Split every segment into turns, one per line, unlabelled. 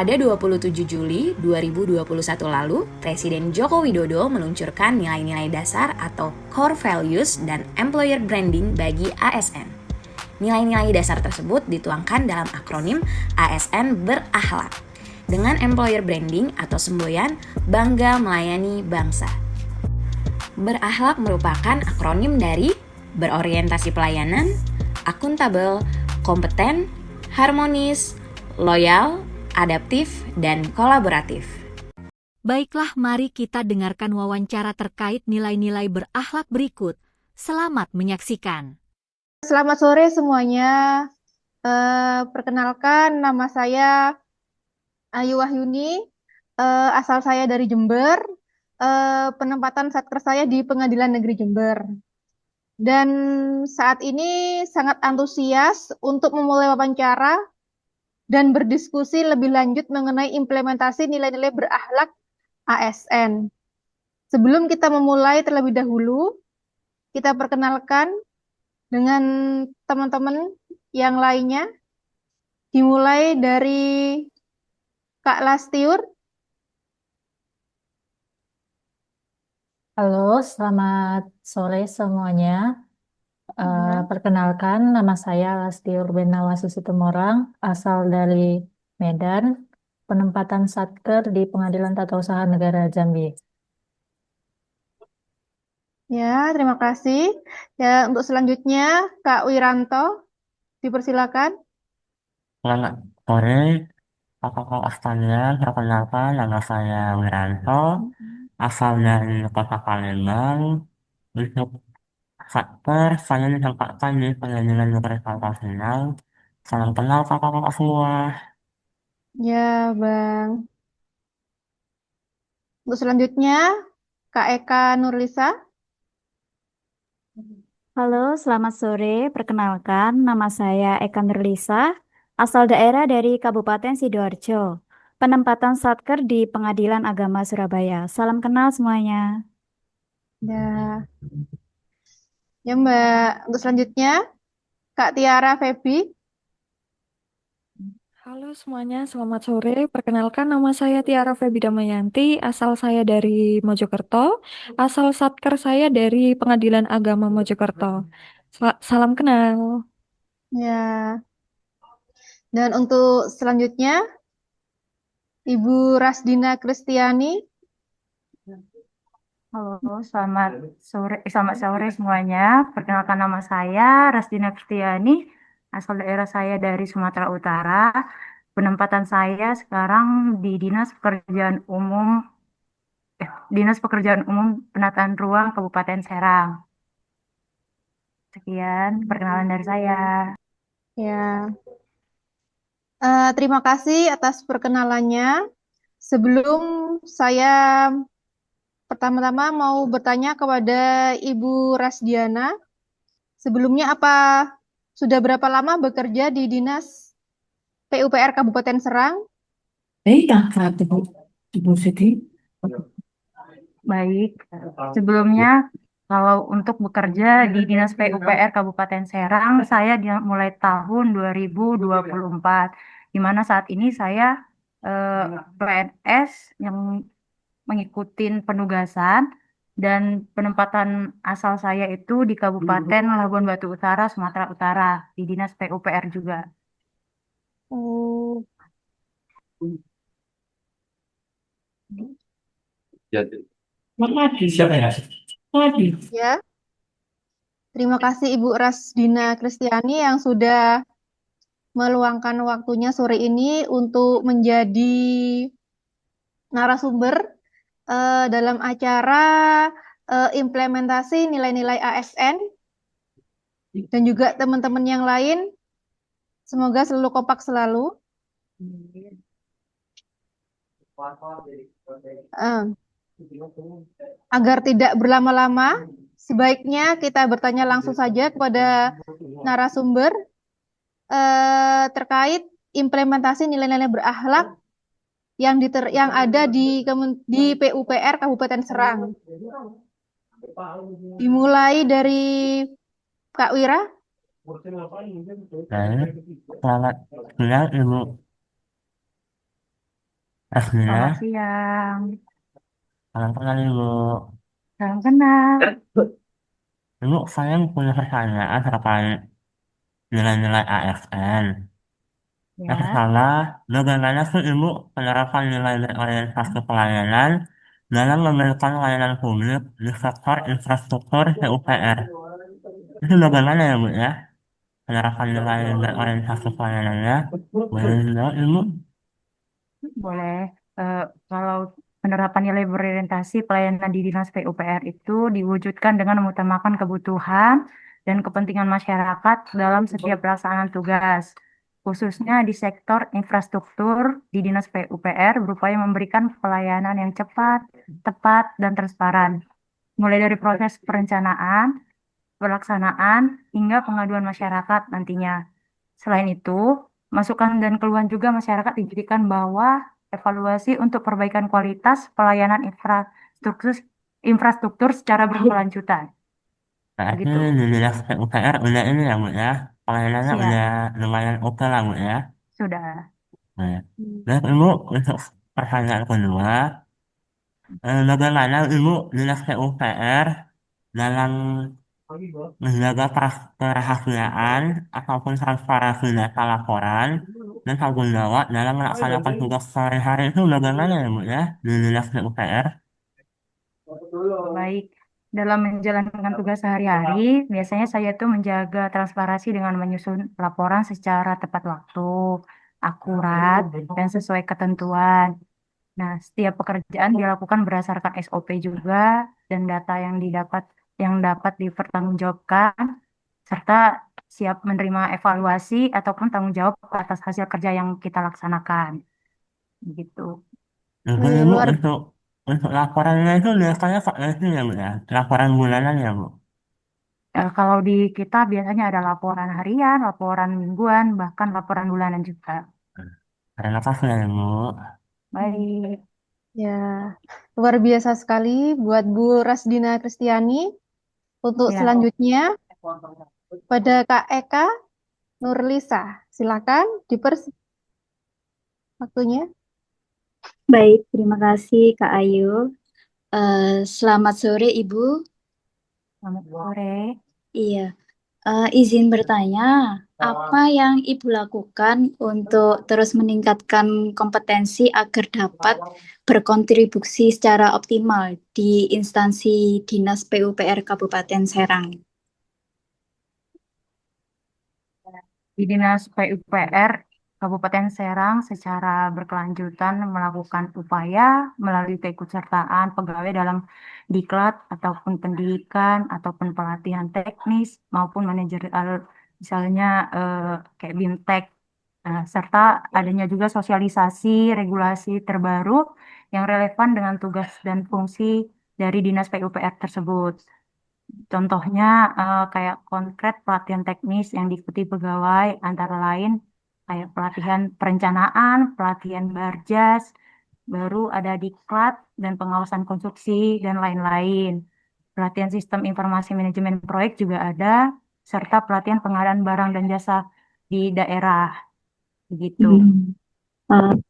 Pada 27 Juli 2021 lalu, Presiden Joko Widodo meluncurkan nilai-nilai dasar atau core values dan employer branding bagi ASN. Nilai-nilai dasar tersebut dituangkan dalam akronim ASN berakhlak dengan employer branding atau semboyan bangga melayani bangsa. Berakhlak merupakan akronim dari berorientasi pelayanan, akuntabel, kompeten, harmonis, loyal, adaptif, dan kolaboratif.
Baiklah, mari kita dengarkan wawancara terkait nilai-nilai berakhlak berikut. Selamat menyaksikan.
Selamat sore semuanya. Perkenalkan, nama saya Ayu Wahyuni. Asal saya dari Jember. Penempatan satker saya di Pengadilan Negeri Jember. Dan saat ini sangat antusias untuk memulai wawancara dan berdiskusi lebih lanjut mengenai implementasi nilai-nilai berakhlak ASN. Sebelum kita memulai terlebih dahulu, kita perkenalkan dengan teman-teman yang lainnya, dimulai dari Kak Lastiur.
Halo, selamat sore semuanya.
Ya.
Perkenalkan, nama saya Lasti Urbenawati Situmorang, asal dari Medan, penempatan Satker di Pengadilan Tata Usaha Negara Jambi.
Ya, terima kasih. Ya, untuk selanjutnya Kak Wiranto, dipersilakan.
Selamat sore, Kakak sekalian. Perkenalkan, nama saya Wiranto, asal dari Kota Palembang. Untuk sektor, saya ditempatkan di Pengadilan Negeri Pangkal Pinang. Salam kenal kakak-kakak semua.
Ya, Bang. Untuk selanjutnya Kak Eka Nurlisa.
Halo, selamat sore. Perkenalkan, nama saya Eka Nurlisa, asal daerah dari Kabupaten Sidoarjo. Penempatan Satker di Pengadilan Agama Surabaya. Salam kenal semuanya.
Ya, ya Mbak. Untuk selanjutnya Kak Tiara Febi.
Halo semuanya, selamat sore. Perkenalkan nama saya Tiara Febi Damayanti, asal saya dari Mojokerto, asal satker saya dari Pengadilan Agama Mojokerto. Salam kenal.
Ya. Dan untuk selanjutnya Ibu Rasdina Kristiani.
Halo, selamat sore semuanya. Perkenalkan nama saya Rasdina Kristiani, asal daerah saya dari Sumatera Utara. Penempatan saya sekarang di Dinas Pekerjaan Umum Penataan Ruang Kabupaten Serang. Sekian perkenalan dari saya.
Ya. Terima kasih atas perkenalannya. Sebelum saya pertama-tama mau bertanya kepada Ibu Rasdiana, sebelumnya apa sudah berapa lama bekerja di Dinas PUPR Kabupaten Serang?
Ibu Siti.
Baik, sebelumnya kalau untuk bekerja di Dinas PUPR Kabupaten Serang, saya mulai tahun 2024, di mana saat ini saya PNS yang mengikuti penugasan dan penempatan asal saya itu di Kabupaten Labuan Batu Utara, Sumatera Utara, di Dinas PUPR juga.
Oh,
Siapa ya?
ya. Terima kasih Ibu Rasdina Kristiani yang sudah meluangkan waktunya sore ini untuk menjadi narasumber dalam acara implementasi nilai-nilai ASN dan juga teman-teman yang lain. Semoga selalu kompak selalu. Eh, Agar tidak berlama-lama, sebaiknya kita bertanya langsung saja kepada narasumber terkait implementasi nilai-nilai berakhlak yang ada di PUPR Kabupaten Serang. Dimulai dari Kak Wira.
Baik, selamat siang Ibu
Selamat
Rasmina,
siang.
salam kenal Ibu.
Salam kenal.
Ibu, saya punya pertanyaan terkait nilai-nilai ASN. Yang
Ya,
pertama, bagaimana sih Ibu penerapan nilai berorientasi pelayanan dalam memberikan layanan publik di sektor infrastruktur PUPR? Itu bagaimana ya Bu ya? Penerapan nilai berorientasi pelayanannya? Boleh dong Ibu?
boleh. Kalau penerapan nilai berorientasi pelayanan di Dinas PUPR itu diwujudkan dengan mengutamakan kebutuhan dan kepentingan masyarakat dalam setiap pelaksanaan tugas, khususnya di sektor infrastruktur di Dinas PUPR berupaya memberikan pelayanan yang cepat, tepat, dan transparan, mulai dari proses perencanaan, pelaksanaan, hingga pengaduan masyarakat nantinya. Selain itu, masukan dan keluhan juga masyarakat dijadikan bahwa evaluasi untuk perbaikan kualitas pelayanan infrastruktur secara berkelanjutan.
Berarti
Begitu.
di dinas PUPR udah ini ya Bu ya? Pelayanannya udah
Siap,
lumayan oke lah Bu ya?
sudah.
Nah, dan Ibu untuk pertanyaan kedua, bagaimana Ibu dinas PUPR dalam menjaga kerahasiaan ataupun transparansi data laporan dan tanggung jawab dalam melaksanakan tugas sehari-hari itu bagaimana ya Bu ya di dinas PUPR?
Baik. Dalam menjalankan tugas sehari-hari, biasanya saya tuh menjaga transparansi dengan menyusun laporan secara tepat waktu, akurat, dan sesuai ketentuan. Nah, setiap pekerjaan dilakukan berdasarkan SOP juga dan data yang dapat dipertanggungjawabkan serta siap menerima evaluasi ataupun tanggung jawab atas hasil kerja yang kita laksanakan. Begitu.
Mungkin
Wih,
Ibu
luar
untuk laporannya itu biasanya pakai itu ya Bu ya? Laporan bulanan ya Bu?
Kalau di kita biasanya ada laporan harian, laporan mingguan, bahkan laporan bulanan juga.
Terima kasih ya Bu.
Baik,
ya luar biasa sekali buat Bu Rasdina Kristiani. Untuk
ya.
selanjutnya pada Kak Eka Nurlisa. Silakan waktunya.
Baik, terima kasih Kak Ayu. Selamat sore Ibu.
Selamat sore.
Iya, izin bertanya, apa yang Ibu lakukan untuk terus meningkatkan kompetensi agar dapat berkontribusi secara optimal di instansi Dinas PUPR Kabupaten Serang?
Di Dinas PUPR Kabupaten Serang secara berkelanjutan melakukan upaya melalui keikutsertaan pegawai dalam diklat ataupun pendidikan ataupun pelatihan teknis maupun manajerial misalnya kayak BIMTEK. Nah, serta adanya juga sosialisasi regulasi terbaru yang relevan dengan tugas dan fungsi dari Dinas PUPR tersebut. Contohnya kayak konkret pelatihan teknis yang diikuti pegawai antara lain kayak pelatihan perencanaan, pelatihan barjas, baru ada diklat dan pengawasan konstruksi dan lain-lain. Pelatihan sistem informasi manajemen proyek juga ada, serta pelatihan pengadaan barang dan jasa di daerah. Begitu.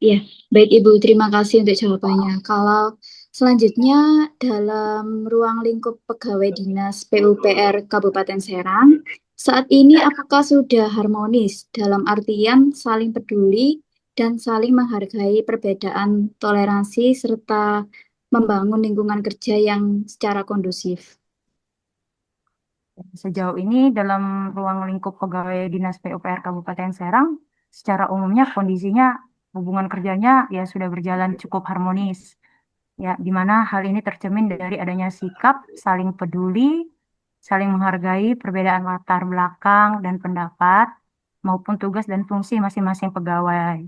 Ya, baik Ibu, terima kasih untuk jawabannya. Kalau selanjutnya dalam ruang lingkup pegawai dinas PUPR Kabupaten Serang, saat ini apakah sudah harmonis dalam artian saling peduli dan saling menghargai perbedaan toleransi serta membangun lingkungan kerja yang secara kondusif?
Sejauh ini dalam ruang lingkup pegawai Dinas PUPR Kabupaten Serang, secara umumnya kondisinya hubungan kerjanya ya sudah berjalan cukup harmonis. Ya, di mana hal ini tercermin dari adanya sikap saling peduli, saling menghargai perbedaan latar belakang dan pendapat, maupun tugas dan fungsi masing-masing pegawai.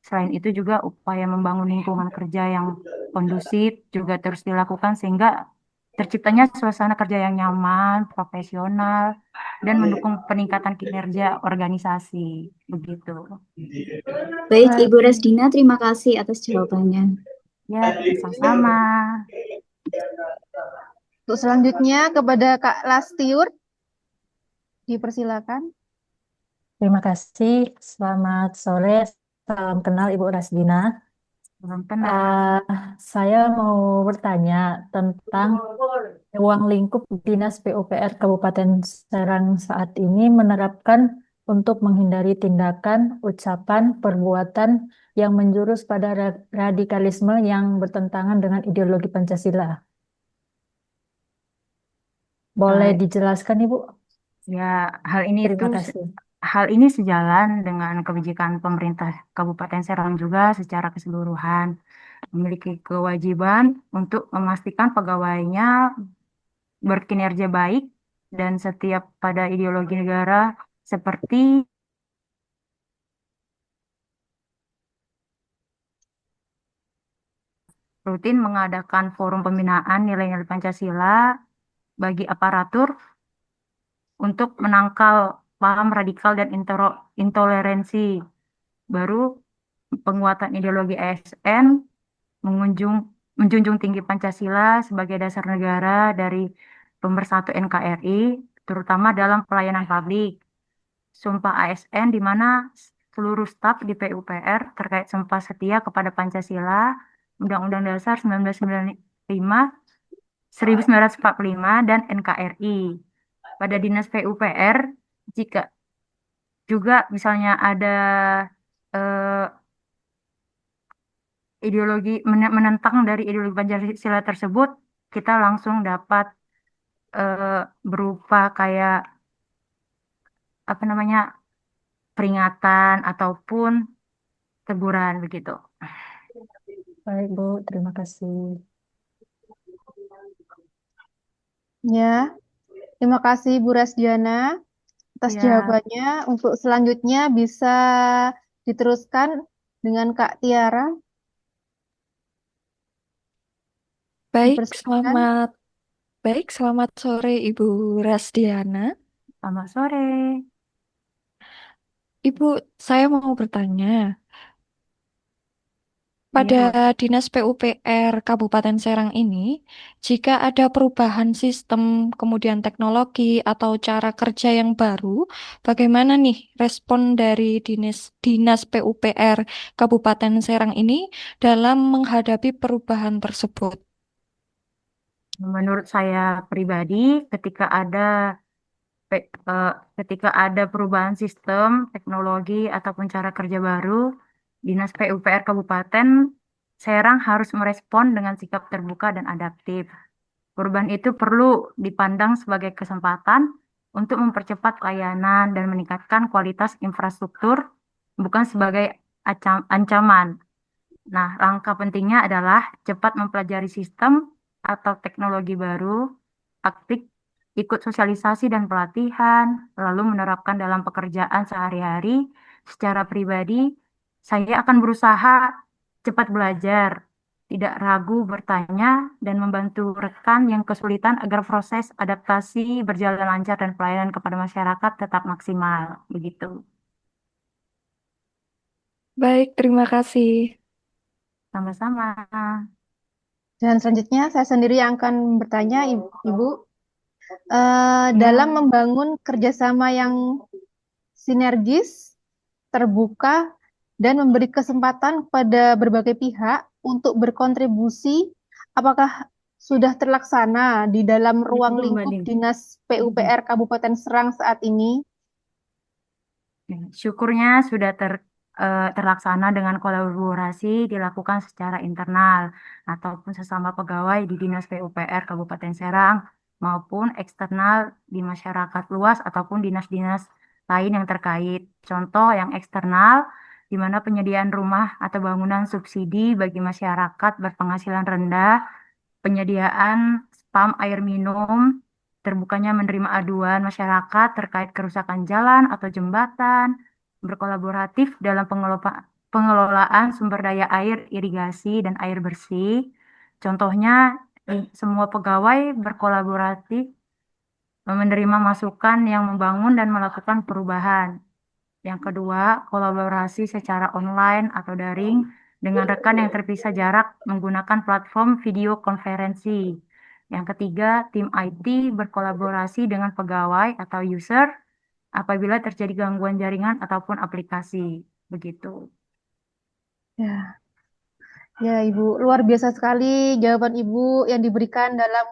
Selain itu juga upaya membangun lingkungan kerja yang kondusif juga terus dilakukan sehingga terciptanya suasana kerja yang nyaman, profesional, dan mendukung peningkatan kinerja organisasi. Begitu.
Baik, Ibu Resdina, terima kasih atas jawabannya.
Ya, sama-sama.
Untuk selanjutnya kepada Kak Lastiur. Dipersilakan.
Terima kasih. Selamat sore. Salam kenal Ibu Rasdina.
Salam kenal.
Saya mau bertanya tentang ruang lingkup Dinas PUPR Kabupaten Serang saat ini menerapkan untuk menghindari tindakan, ucapan, perbuatan yang menjurus pada radikalisme yang bertentangan dengan ideologi Pancasila. Boleh
Baik,
dijelaskan, Ibu?
ya
Terima kasih.
hal ini sejalan dengan kebijakan pemerintah Kabupaten Serang juga secara keseluruhan memiliki kewajiban untuk memastikan pegawainya berkinerja baik dan setiap pada ideologi negara seperti rutin mengadakan forum pembinaan nilai-nilai Pancasila bagi aparatur untuk menangkal paham radikal dan intoleransi. Baru penguatan ideologi ASN mengunjung, menjunjung tinggi Pancasila sebagai dasar negara dari pemersatu NKRI, terutama dalam pelayanan publik. Sumpah ASN di mana seluruh staf di PUPR terkait sumpah setia kepada Pancasila, Undang-Undang Dasar 1945, 1945, dan NKRI. Pada Dinas PUPR, jika juga misalnya ada eh, menentang dari ideologi Pancasila tersebut, kita langsung dapat berupa kayak apa namanya peringatan ataupun teguran begitu.
Baik, Bu. Terima kasih.
Ya, terima kasih Bu Rasdiana atas
Ya,
jawabannya. Untuk selanjutnya bisa diteruskan dengan Kak Tiara.
Baik,
Dipersilakan.
selamat sore Ibu Rasdiana.
selamat sore.
Ibu, saya mau bertanya,
Iya,
pada
boleh.
Dinas PUPR Kabupaten Serang ini, jika ada perubahan sistem, kemudian teknologi atau cara kerja yang baru, bagaimana nih respon dari Dinas PUPR Kabupaten Serang ini dalam menghadapi perubahan tersebut?
Menurut saya pribadi, pe- eh, ketika ada perubahan sistem, teknologi, ataupun cara kerja baru, Dinas PUPR Kabupaten Serang harus merespon dengan sikap terbuka dan adaptif. Perubahan itu perlu dipandang sebagai kesempatan untuk mempercepat layanan dan meningkatkan kualitas infrastruktur, bukan sebagai ancaman. Nah, langkah pentingnya adalah cepat mempelajari sistem atau teknologi baru, aktif ikut sosialisasi dan pelatihan, lalu menerapkan dalam pekerjaan sehari-hari. Secara pribadi, saya akan berusaha cepat belajar, tidak ragu bertanya, dan membantu rekan yang kesulitan agar proses adaptasi berjalan lancar dan pelayanan kepada masyarakat tetap maksimal. Begitu.
Baik, terima kasih.
Sama-sama.
Dan selanjutnya saya sendiri yang akan bertanya, Ibu. Dalam
Ya.
membangun kerjasama yang sinergis, terbuka, dan memberi kesempatan pada berbagai pihak untuk berkontribusi, apakah sudah terlaksana di dalam ruang
Itu Mbak
lingkup
Ning.
Dinas PUPR Kabupaten Serang saat ini?
Ya, syukurnya sudah terlaksana dengan kolaborasi dilakukan secara internal ataupun sesama pegawai di Dinas PUPR Kabupaten Serang maupun eksternal di masyarakat luas ataupun dinas-dinas lain yang terkait. Contoh yang eksternal di mana penyediaan rumah atau bangunan subsidi bagi masyarakat berpenghasilan rendah, penyediaan spam air minum, terbukanya menerima aduan masyarakat terkait kerusakan jalan atau jembatan, berkolaboratif dalam pengelolaan sumber daya air irigasi dan air bersih. Contohnya, semua pegawai berkolaboratif menerima masukan yang membangun dan melakukan perubahan. Yang kedua, kolaborasi secara online atau daring dengan rekan yang terpisah jarak menggunakan platform video konferensi. Yang ketiga, tim IT berkolaborasi dengan pegawai atau user apabila terjadi gangguan jaringan ataupun aplikasi. Begitu.
Ya, Ya, Ibu, luar biasa sekali jawaban Ibu yang diberikan dalam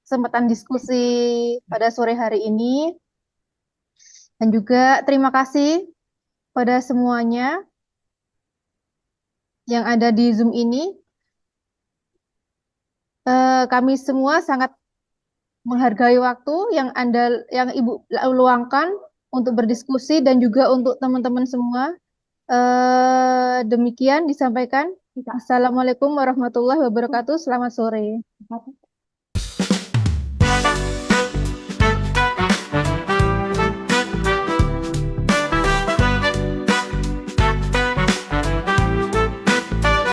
kesempatan diskusi pada sore hari ini. Dan juga terima kasih pada semuanya yang ada di Zoom ini. Kami semua sangat menghargai waktu yang Ibu luangkan untuk berdiskusi dan juga untuk teman-teman semua. Demikian disampaikan. Assalamualaikum warahmatullahi wabarakatuh. Selamat sore.